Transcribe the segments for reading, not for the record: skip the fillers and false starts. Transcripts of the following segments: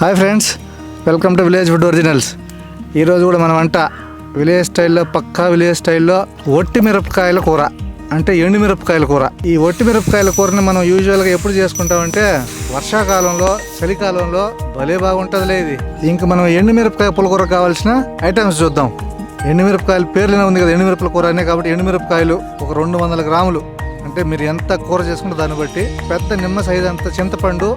Hi friends, welcome to village food originals. ఈరోజు కూడా మన వంట విలేజ్ స్టైల్లో, పక్కా విలేజ్ స్టైల్లో ఒట్టి మిరపకాయల కూర, అంటే ఎండు మిరపకాయల కూర. ఈ ఒట్టి మిరపకాయల కూరని మనం యూజువల్గా ఎప్పుడు చేసుకుంటామంటే వర్షాకాలంలో, చలికాలంలో భలే బాగుంటుందిలే ఇది. ఇంక మనం ఎండు మిరపకాయ పులికూర కావాల్సిన ఐటమ్స్ చూద్దాం. ఎండు మిరపకాయలు పేర్లోనే ఉంది కదా, ఎండు మిరపల కూర అనే, కాబట్టి ఎండు మిరపకాయలు ఒక 200 గ్రాములు, అంటే మీరు ఎంత కూర చేసుకుంటే దాన్ని బట్టి. పెద్ద నిమ్మ సైజు అంత చింతపండు,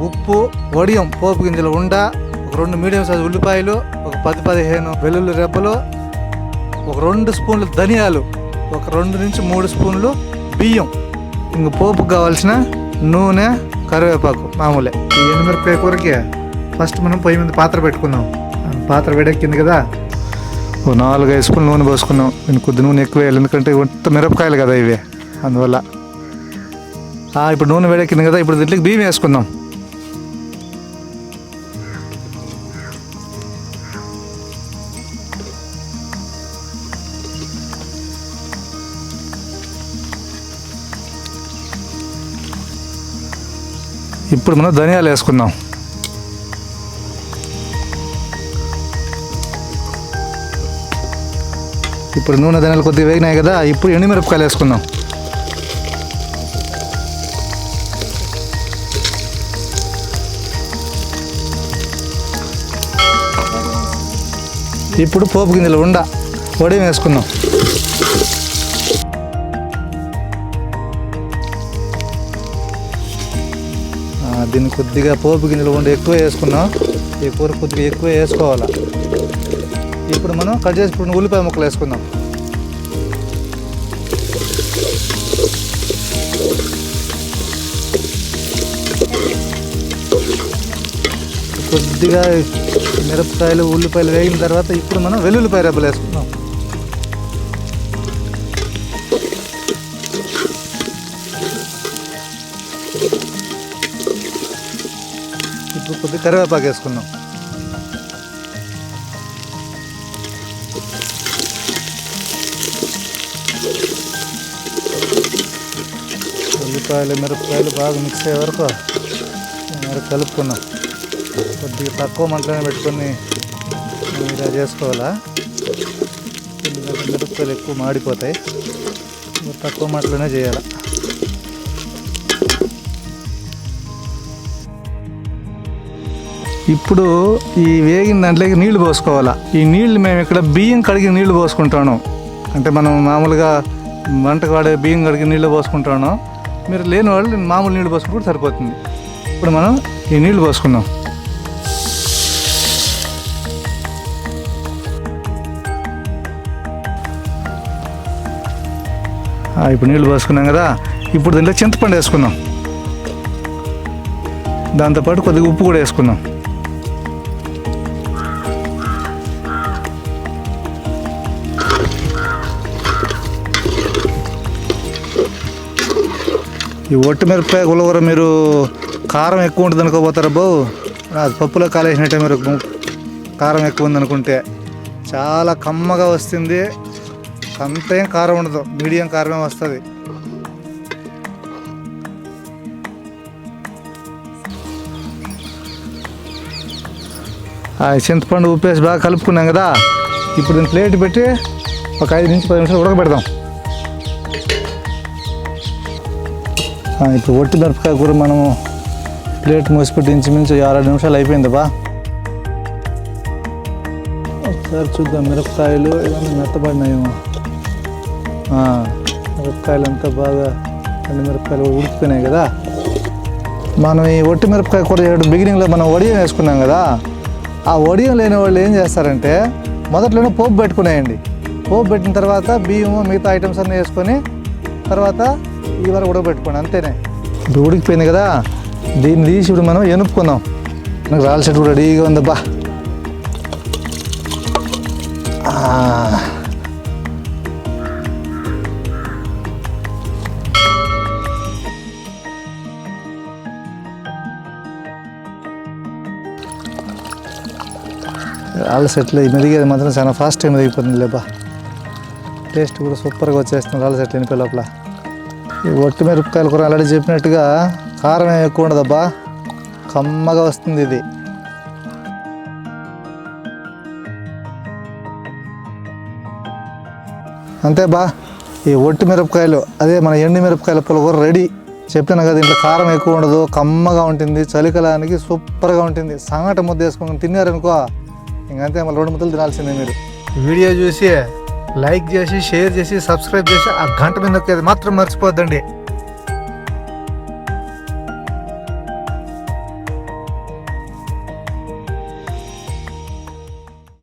ఉప్పు, వడియం, పోపు గింజలు ఉండ, ఒక 2 మీడియం సైజు ఉల్లిపాయలు, ఒక 10-15 వెల్లుల్లి రెబ్బలు, ఒక 2 స్పూన్లు ధనియాలు, ఒక 2 నుంచి 3 స్పూన్లు బియ్యం. ఇంక పోపుకు కావాల్సిన నూనె, కరివేపాకు మామూలే. ఈ ఎండుమిరపకాయ కూరకి ఫస్ట్ మనం పొయ్యి మీద పాత్ర పెట్టుకుందాం. పాత్ర వేడెక్కింది కదా, ఓ 4-5 స్పూన్లు నూనె పోసుకున్నాం. నేను కొద్ది నూనె ఎక్కువ వేయాలి, ఎందుకంటే ఇంత మిరపకాయలు కదా ఇవి, అందువల్ల. ఇప్పుడు నూనె వేడెక్కింది కదా, ఇప్పుడు దీంట్లోకి బియ్యం వేసుకుందాం. ఇప్పుడు మనం ధనియాలు వేసుకుందాం. ఇప్పుడు నూనె, ధనియాలు కొద్దిగా వేగినాయి కదా, ఇప్పుడు ఎండుమిరపకాయలు వేసుకుందాం. ఇప్పుడు పోపు గింజలు ఉండ, వడియం వేసుకుందాం. దీన్ని కొద్దిగా పోపు గింజలు ఉండి ఎక్కువ వేసుకున్నాం. ఈ కూర కొద్దిగా ఎక్కువ వేసుకోవాలి. ఇప్పుడు మనం కట్ చేసుకున్న ఉల్లిపాయ ముక్కలు వేసుకుందాం. కొద్దిగా మిరపకాయలు, ఉల్లిపాయలు వేగిన తర్వాత ఇప్పుడు మనం వెల్లుల్లిపాయ రెబ్బలు వేసుకుందాం. ఇప్పుడు కొద్దిగా కరివేపాకు వేసుకుందాం. ఉల్లిపాయలు, మిరపకాయలు బాగా మిక్స్ అయ్యే వరకు కలుపుకున్నాం. కొద్దిగా తక్కువ మంటలోనే పెట్టుకొని ఇలా చేసుకోవాలా, ఎందుకంటే మిరపకాయలు ఎక్కువ మాడిపోతాయి. తక్కువ మంటలోనే చేయాలి. ఇప్పుడు ఈ వేగిన దాంట్లోకి నీళ్లు పోసుకోవాలా. ఈ నీళ్లు మేము ఇక్కడ బియ్యం కడిగి నీళ్లు పోసుకుంటాను, అంటే మనం మామూలుగా వంటకు వాడే బియ్యం కడిగి నీళ్లు పోసుకుంటాను. మీరు లేని వాళ్ళు మామూలు నీళ్లు పోసుకుంటే సరిపోతుంది. ఇప్పుడు మనం ఈ నీళ్లు పోసుకుందాం. ఇప్పుడు నీళ్లు పోసుకున్నాం కదా, ఇప్పుడు దీంట్లో చింతపండు వేసుకుందాం. దాంతోపాటు కొద్దిగా ఉప్పు కూడా వేసుకుందాం. ఈ ఒట్టి మిరపకాయ పులిహోర మీరు కారం ఎక్కువ ఉంటుంది అనుకోపోతారా బాబు, అది పప్పులో కాలేసినట్టే. మీరు కారం ఎక్కువ ఉంది అనుకుంటే చాలా కమ్మగా వస్తుంది. అంతేం కారం ఉండదు, మీడియం కారమే వస్తుంది. చింతపండు, ఉప్పేసి బాగా కలుపుకున్నాం కదా, ఇప్పుడు దీన్ని ప్లేట్ పెట్టి ఒక 5 నుంచి 10 నిమిషాలు ఉడకబెడదాం. ఇప్పుడు ఒట్టి మిరపకాయ కూర మనము ప్లేట్ మూసిపెట్టి ఇంచుమించు 6 నిమిషాలు అయిపోయింది బా. ఒకసారి చూద్దాం, మిరపకాయలు ఇవన్నీ మెత్తబడినాయేమో. మిరపకాయలు అంతా బాగా, అన్ని మిరపకాయలు ఉడికిపోయినాయి కదా. మనం ఈ ఒట్టి మిరపకాయ కూర చేయడం బిగినింగ్లో మనం వడియం వేసుకున్నాం కదా, ఆ వడియం లేని వాళ్ళు ఏం చేస్తారంటే మొదట్లోనే పోపు పెట్టుకునేయండి. పోపు పెట్టిన తర్వాత బియ్యము, మిగతా ఐటమ్స్ అన్నీ వేసుకొని తర్వాత ఈ వరకు ఉడకబెట్టుకోండి, అంతేనే. ఇప్పుడు ఉడికిపోయింది కదా, దీన్ని తీసి ఇప్పుడు మనం ఎనుపుకుందాం. నాకు రాళ్ళ చెట్టు కూడా రెడీగా ఉందబ్బా. రాళ్ళ చెట్లు మెదిగేది మాత్రం చాలా ఫాస్ట్గా మెదిగిపోతుంది లేబా. టేస్ట్ కూడా సూపర్గా వచ్చేస్తుంది రాళ్ళ చెట్లు ఎనిపే లోపల. ఈ ఒట్టి మిరపకాయల కూర ఆల్రెడీ చెప్పినట్టుగా కారం ఎక్కువ ఉండదబ్బా. కమ్మగా వస్తుంది ఇది. అంతే బా, ఈ ఒట్టి మిరపకాయలు అదే మన ఎండు మిరపకాయల పులిహోర రెడీ. చెప్పిన కదా, దీంట్లో కారం ఎక్కువ ఉండదు, కమ్మగా ఉంటుంది, చలికాలానికి సూపర్గా ఉంటుంది. సంగట ముద్ద వేసుకొని తిన్నారనుకో ఇంకంతే, మళ్ళీ 2 ముద్దలు తినాల్సిందే మీరు. వీడియో చూసి లైక్ చేసి, షేర్ చేసి, సబ్స్క్రైబ్ చేసి ఆ గంట మీద నొక్కేది మాత్రం మర్చిపోద్దండి.